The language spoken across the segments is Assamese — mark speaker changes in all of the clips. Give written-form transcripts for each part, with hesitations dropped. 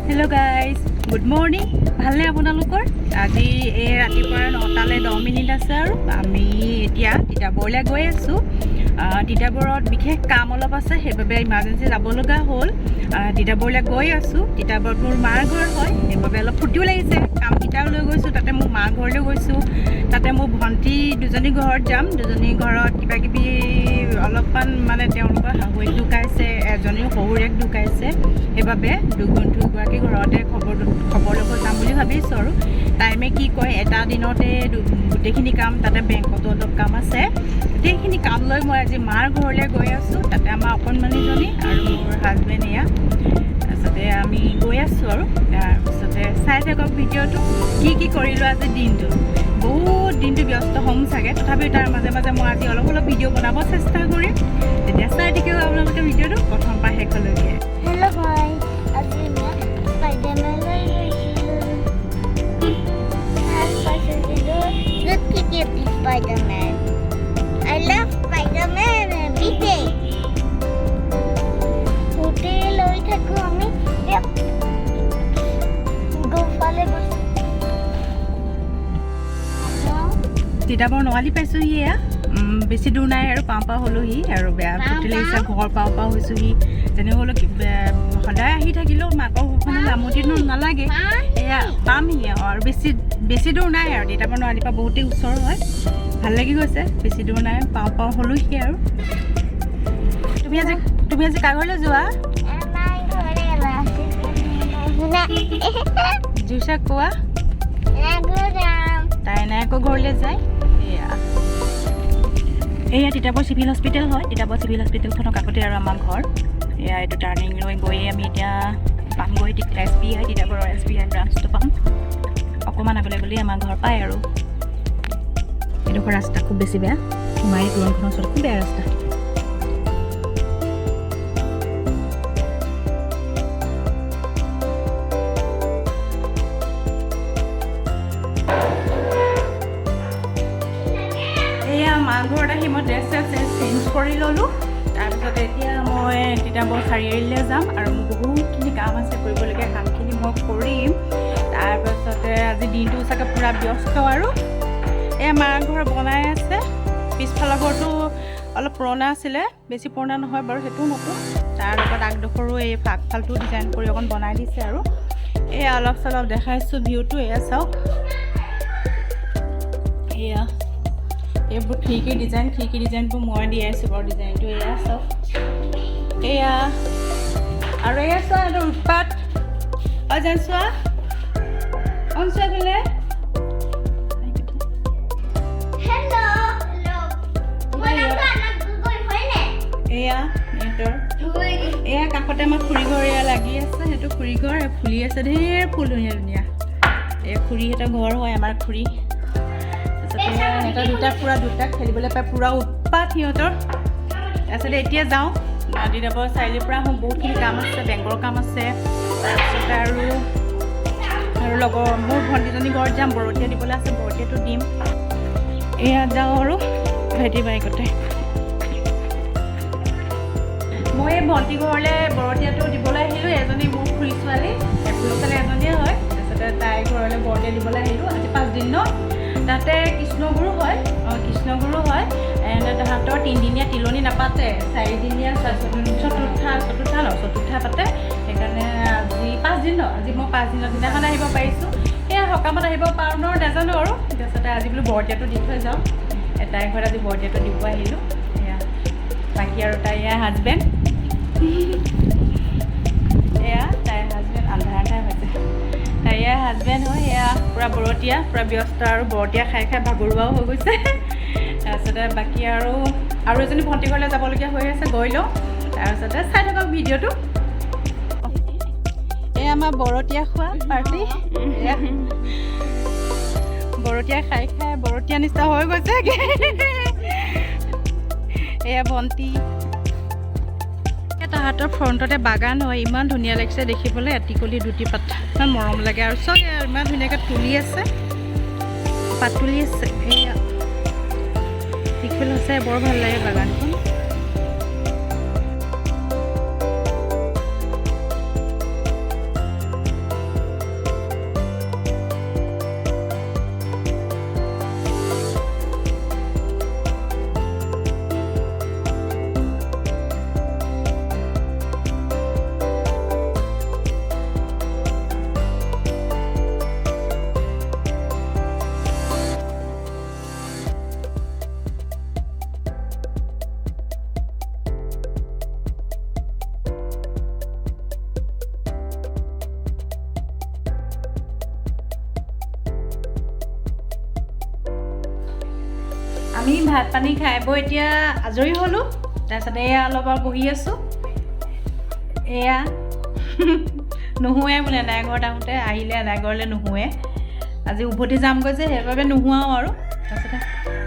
Speaker 1: Hello guys, good morning. ভালনে আপোনালোকৰ? আজি এই ৰাতিপুৱা 9টালৈ 10 মিনিট আছে আৰু আমি এতিয়া তিতাবৰলৈ গৈ আছোঁ। তিতাবৰত বিশেষ কাম অলপ আছে, সেইবাবে ইমাৰ্জেঞ্চি যাব লগা হ'ল। তিতাবৰলৈ গৈ আছোঁ। তিতাবৰত মোৰ মাৰ ঘৰ হয়, সেইবাবে অলপ ফূৰ্তিও লাগিছে। কামকেইটাও লৈ গৈছোঁ, তাতে মোৰ মাৰ ঘৰলৈ গৈছোঁ। তাতে মোৰ ভণ্টি দুজনী ঘৰত যাম। দুজনী ঘৰত কিবা কিবি অলপমান মানে তেওঁলোকৰ শাহুৱেক ঢুকাইছে, এজনীও শহুৰেক ঢুকাইছে। সেইবাবে দুগৰাকী ঘৰতে খবৰ ল'ব যাম বুলি ভাবিছোঁ আৰু টাইমে কি কয়, এটা দিনতে গোটেইখিনি কাম, তাতে বেংকতো অলপ কাম আছে। গোটেইখিনি কাম লৈ মই আজি মাৰ ঘৰলৈ গৈ আছোঁ। তাতে আমাৰ অকণমানিজনী আৰু মোৰ হাজবেণ্ড এয়া। তাৰপিছতে আমি গৈ আছোঁ আৰু তাৰপিছতে চাই থাকক ভিডিঅ'টো, কি কৰিলোঁ আজি দিনটো। বহুত দিনটো ব্যস্ত হ'ম চাগে, তথাপিও তাৰ মাজে মাজে মই আজি অলপ ভিডিঅ' বনাব চেষ্টা কৰিম। তেতিয়া চাই থাকিব আপোনালোকে ভিডিঅ'টো প্ৰথমৰ পৰা শেষলৈকে।
Speaker 2: Hello guys, আজি মই স্পাইডাৰমেনলৈ গৈছিলোঁ। Look at this Spider-Man. I love Spider-Man every day. Hotel লৈ থাকোঁ আমি। গোফালে গৈছোঁ।
Speaker 1: তিতাবৰ নৱালি পাইছোঁহি এয়া। বেছি দূৰ নাই আৰু পাওঁ হ'লোহি আৰু বেয়া ফূৰ্তি লাগিছে। ঘৰ পাওঁ হৈছোঁহি। যেনে হ'লেও সদায় আহি থাকিলেও মাকৰ ঘৰখনলৈ আমতিনো নালাগে, এয়া পামহি আৰু বেছি দূৰ নাই আৰু তিতাবৰ নৱালিৰ পৰা বহুতেই ওচৰ হয়। ভাল লাগি গৈছে, বেছি দূৰ নাই, পাওঁ হ'লোহি আৰু। তুমি আজি কাৰ ঘৰলৈ যোৱা? জুইচাক কোৱা তাই নায়কৰ ঘৰলৈ যায়। এয়া তিতাবৰ চিভিল হস্পিটেল হয়। তিতাবৰ চিভিল হস্পিটেলখনৰ কাষতে আৰু আমাৰ ঘৰ। এয়া এইটো টাৰ্ণিং লৈ গৈয়ে আমি এতিয়া পামগৈ SBI, তিতাবৰৰ SBI ব্ৰাঞ্চটো পাম। অকণমান আগলৈ গ'লেই আমাৰ ঘৰ পায় আৰু। এইডোখৰ ৰাস্তা খুব বেছি বেয়া, সোমাই দোৰণখনৰ ওচৰত খুব বেয়া ৰাস্তা। মাৰ ঘৰত আহি মই ড্ৰেছ চেঞ্জ কৰি ল'লোঁ। তাৰপিছত এতিয়া মই তিতাবৰ চাৰিআলিলৈ যাম আৰু মোৰ বহুতখিনি কাম আছে, কৰিবলগীয়া কামখিনি মই কৰিম। তাৰপাছতে আজি দিনটো চাগে পূৰা ব্যস্ত আৰু। এই মাৰ ঘৰ বনাই আছে। পিছফালৰ ঘৰটো অলপ পুৰণা আছিলে, বেছি পুৰণা নহয় বাৰু, সেইটোও নতুন। তাৰ লগত আগডোখৰো এই আগফালটো ডিজাইন কৰি অকণ বনাই দিছে আৰু। এয়া অলপ চলপ দেখাইছোঁ ভিউটো, এয়া চাওক। এয়া এইবোৰ খিৰিকী ডিজাইনবোৰ মই দিয়াইছোঁ বাৰু। ডিজাইনটো এয়া চাওক, এয়া আৰু এয়া চোৱা এইটো উৎপাত। যেন চোৱা চোৱা বোলে এয়া সিহঁতৰ এয়া কাষতে আমাৰ খুৰী ঘৰ এয়া লাগি আছে। সেইটো খুৰী ঘৰ, ফুলি আছে, ঢেৰ ফুল ধুনীয়া। এই খুৰীহঁতৰ ঘৰ হয়, আমাৰ খুৰী। সিহঁতৰ দুটা খেলিবলৈ পায়, পূৰা উৎপাত সিহঁতৰ। তাৰপিছতে এতিয়া যাওঁ তিতাবৰ চাৰিআলিৰ পৰা আহোঁ। বহুতখিনি কাম আছে, বেংকৰ কাম আছে। তাৰপিছতে আৰু লগৰ মোৰ ভণ্টিজনী ঘৰত যাম, বৰতীয়া দিবলৈ আছে, বৰতীয়াটো দিম। এয়া যাওঁ আৰু ভাইটি বাইকতে। মই এই ভণ্টি ঘৰলৈ বৰতীয়াটো দিবলৈ আহিলোঁ। এজনী মোৰ খুৰী ছোৱালী এজনীয়ে হয়। তাৰপিছতে তাইৰ ঘৰলৈ বৰতীয়া দিবলৈ আহিলোঁ। আজি 5 দিন ন। তাতে কৃষ্ণগুৰু হয়, তাহাঁতৰ 3দিনীয়া তিলনি নাপাতে, 4দিনীয়া চতুৰ্থা পাতে। সেইকাৰণে আজি 5 দিন ন। আজি মই 5 দিনৰ দিনাখন আহিব পাৰিছোঁ। সেয়া সকামত আহিব পাৰোঁ ন, নাজানো আৰু। তাৰপিছতে আজি বোলো বৰতীয়াটো দি থৈ যাওঁ। তাইৰ ঘৰত আজি বৰতীয়াটো দিব আহিলোঁ। এয়া বাকী আৰু তাই এয়া হাজবেণ্ড, এয়া তাইৰ হাজবেণ্ড আন্ধাৰ হৈছে। তাই এয়া হাজবেণ্ড হয়। এয়া পূৰা বৰতীয়া, পূৰা ব্যস্ত আৰু বৰতীয়া খাই ভাগৰুৱাও হৈ গৈছে। তাৰপিছতে বাকী আৰু এজনী ভণ্টি ঘৰলৈ যাবলগীয়া হৈ আছে, গৈ লওঁ। তাৰপিছতে চাই থাকক ভিডিঅ'টো। এয়া আমাৰ বৰতীয়া খোৱা পাৰ্টি। এয়া বৰতীয়া খাই বৰতীয়া নিচিনা হৈ গৈছে। এয়া ভণ্টি। তাহাঁতৰ ফ্ৰণ্টতে বাগান হয়, ইমান ধুনীয়া লাগিছে দেখিবলৈ। এটিকলি দুটি পাত, ইমান মৰম লাগে আৰু। চব ইমান ধুনীয়াকৈ তুলি আছে, পাত তুলি আছে। এয়া দেখিবলৈ হৈছে বৰ ভাল লাগে বাগানখন। আমি ভাত পানী খাই বৈ এতিয়া আজৰি হ'লোঁ তাৰপিছত এয়া অলপ আৰু বহি আছোঁ এয়া নুশুৱে বোলে এনাই ঘৰত আহোঁতে আহিলে এনাই ঘৰলৈ নুশুৱে আজি উভতি যামগৈ যে সেইবাবে নুশুৱাওঁ আৰু তাৰপিছতে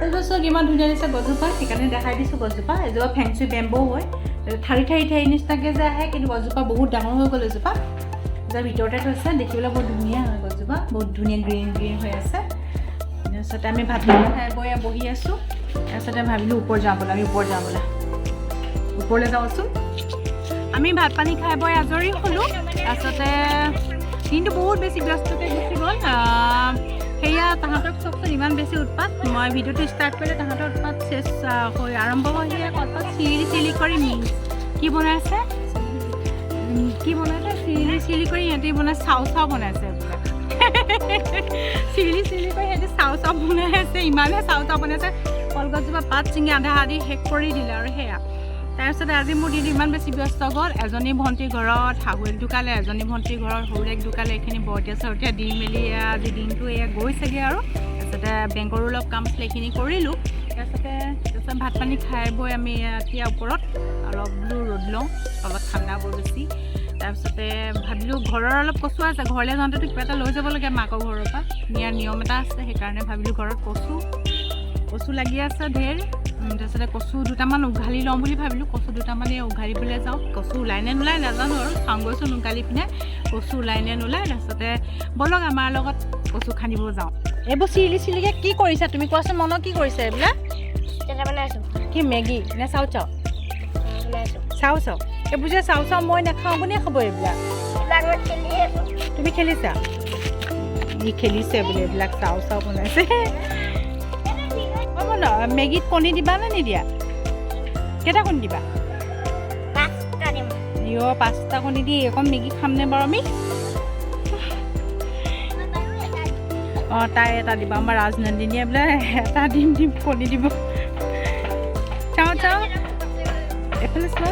Speaker 1: এইবছৰ কিমান ধুনীয়া দিছে গছজোপা সেইকাৰণে দেখাই দিছোঁ গছজোপা এজোপা ফেঞ্চি বেম্বো হয় ঠাৰি ঠাৰি ঠাৰি নিচিনাকৈ যে আহে কিন্তু গছজোপা বহুত ডাঙৰ হৈ গ'ল এজোপা যাৰ ভিতৰতে থৈছে দেখিবলৈ বহুত ধুনীয়া হয় গছজোপা বহুত ধুনীয়া গ্ৰীণ গ্ৰীণ হৈ আছে তাৰপিছতে আমি ভাত পানী খাই বৈ বহি আছোঁ তাৰপিছতে ভাবিলোঁ ওপৰ যাওঁ বোলা আমি ওপৰ যাওঁ বোলা ওপৰলৈ যাওঁচোন আমি ভাত পানী খাই বৈ আজৰি হ'লোঁ তাৰপিছতে দিনটো বহুত বেছি ব্যস্তকৈ গুচি গ'ল সেয়া তাহাঁতক চবচোন ইমান বেছি উৎপাত মই ভিডিঅ'টো ষ্টাৰ্ট কৰিলে তাহাঁতৰ উৎপাত চেচ হৈ আৰম্ভ হৈ সেয়া কলপাত চিৰি চিৰি কৰি কি বনাইছে চিৰি চিৰি কৰি সিহঁতি বনাই চাউ চাউ বনাইছে চিৰি চিৰি কৰি সিহঁতি চাউ চাউ বনাই আছে ইমানে চাউ চাউ বনাইছে কলগছজোপা পাত ছিঙি আধা আধি শেষ কৰি দিলে আৰু সেয়া তাৰপিছতে আজি মোৰ দিনটো ইমান বেছি ব্যস্ত গ'ল এজনী ভণ্টিৰ ঘৰত শাহুৱেক ঢুকালে এজনী ভণ্টিৰ ঘৰত সৰুৰেক ঢুকালে এইখিনি বৰতীয়া চৰতীয়া দি মেলি আজি দিনটো এয়া গৈছেগৈ আৰু তাৰপিছতে বেংকৰো অলপ কাম আছিলে এইখিনি কৰিলোঁ তাৰপিছত ভাত পানী খাই বৈ আমি এতিয়া ওপৰত অলপ বোলো ৰ'দ লওঁ অলপ ঠাণ্ডা বৰ বেছি তাৰপিছতে ভাবিলোঁ ঘৰৰ অলপ কচু আছে ঘৰলৈ যাওঁতেতো কিবা এটা লৈ যাব লাগে মাকৰ ঘৰৰ পৰা নিয়াৰ নিয়ম এটা আছে সেইকাৰণে ভাবিলোঁ ঘৰত কচু লাগি আছে ঢেৰ তাৰপিছতে কচু দুটামান উঘালি লওঁ বুলি ভাবিলোঁ কচু দুটামান এই উঘালিবলৈ যাওঁ কচু ওলাই নে নোলাই নাজানো আৰু চাওঁগৈচোন উঘালি পিনে কচু ওলাই নে নোলাই তাৰপিছতে ব'লক আমাৰ লগত কচু খান্দিব যাওঁ এইবোৰ চিৰিলি চিৰিলিকৈ কি কৰিছা তুমি কোৱাচোন মনত কি কৰিছা এইবিলাক কি মেগী নে চাউ চাউ এইবোৰ যে চাউ চাউ মই নাখাওঁ কোনে খাব এইবিলাক তুমি খেলিছা ই খেলিছে বোলে এইবিলাক চাউ চাউ বনাইছে মেগীত কণী দিবা নে নিদিয়া কেইটা কণী দিবা 5টা কণী দি অকণ মেগী খামনে বাৰু আমি অঁ তাই এটা দিবা আমাৰ ৰাজনন্দিনীয়ে বোলে এটা দিম কণী দিব চাওঁ এইফালে চোৱা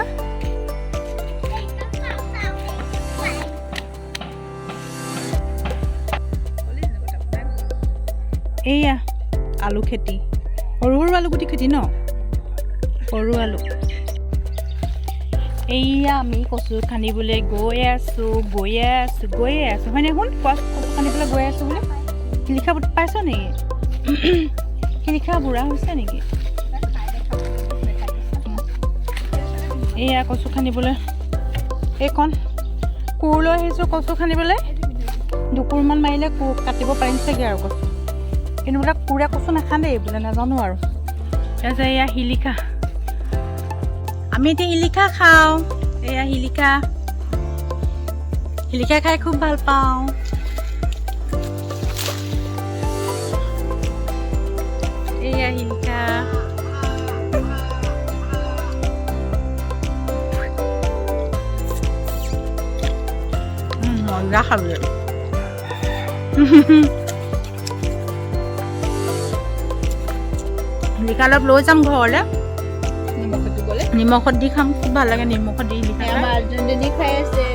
Speaker 1: এইয়া আলু খেতি সৰু সৰু আলুগুটি খেতি ন সৰু আলু এইয়া আমি কচু খান্দিবলৈ গৈয়ে আছোঁ হয়নে শুন কচু খান্দিবলৈ গৈ আছোঁ বোলে শিলিখা পাইছ নেকি শিলিখা বুঢ়া হৈছে নেকি এইয়া কচু খান্দিবলৈ এইখন কোৰ লৈ আহিছোঁ কচু খান্দিবলৈ দুকোৰমান মাৰিলে কোৰ কাটিব পাৰিম চাগে আৰু কচু কিন্তু বোলে কোৰে কচু নাখান্দেই বোলে নাজানো আৰু তাৰপিছত এয়া শিলিখা আমি এতিয়া শিলিখা খাওঁ এয়া শিলিখা খাই খুব ভাল পাওঁ এয়া শিলিখা মজা খাবলৈ শিলিখা অলপ লৈ যাম ঘৰলৈ নিমখত দি খাম খুব ভাল লাগে নিমখত দি শিলিখা আমাৰ ৰাজনন্দিনী খাই আছে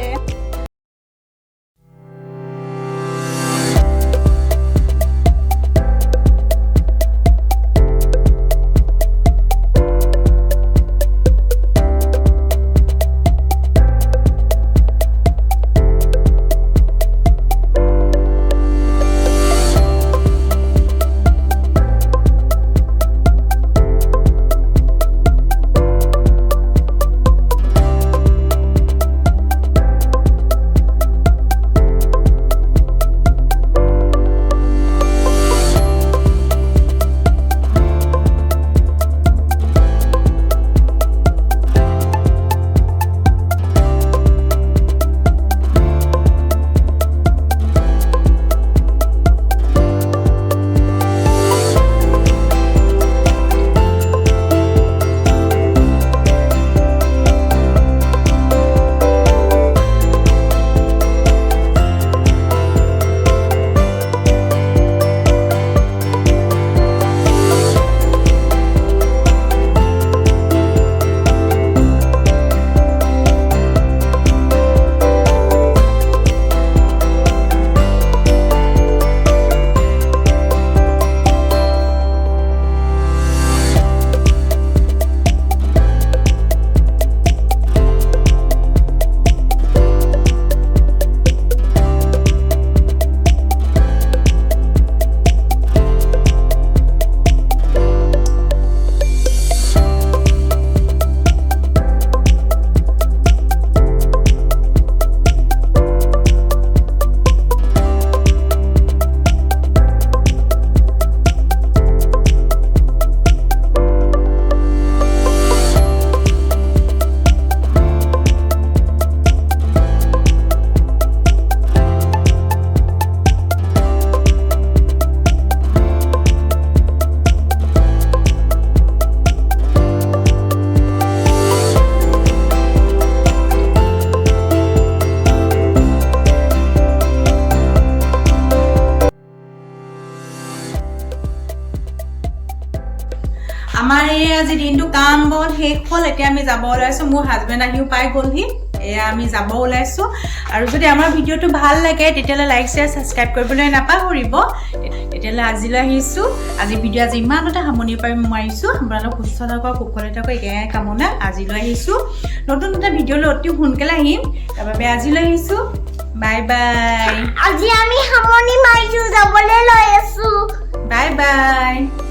Speaker 1: আজি দিনটো কাম বন শেষ হ'ল এতিয়া আমি যাব ওলাইছো মোৰ হাজবেণ্ড আহিও পাই গ'লহি এয়া আমি যাব ওলাইছো আৰু যদি আমাৰ ভিডিঅ'টো ভাল লাগে তেতিয়ালে লাইক শেয়াৰ সাবস্ক্ৰাইব কৰিবলৈ নাপাহৰিব তেতিয়ালে আজিলৈ আহিছো আজি ভিডিঅ' আজি ইমানতে সামৰণি মাৰিছো আপোনালোক সুস্থ থাকক কুশলে থাকক এয়াই কামনা আজিলৈ আহিছো নতুন এটা ভিডিঅ'লৈ অতি সোনকালে আহিম তাৰবাবে আজিলৈ আহিছো বাই বাই
Speaker 2: আজি আমি সামৰণি মাৰিছো যাবলৈ লৈ আছো
Speaker 1: বাই বাই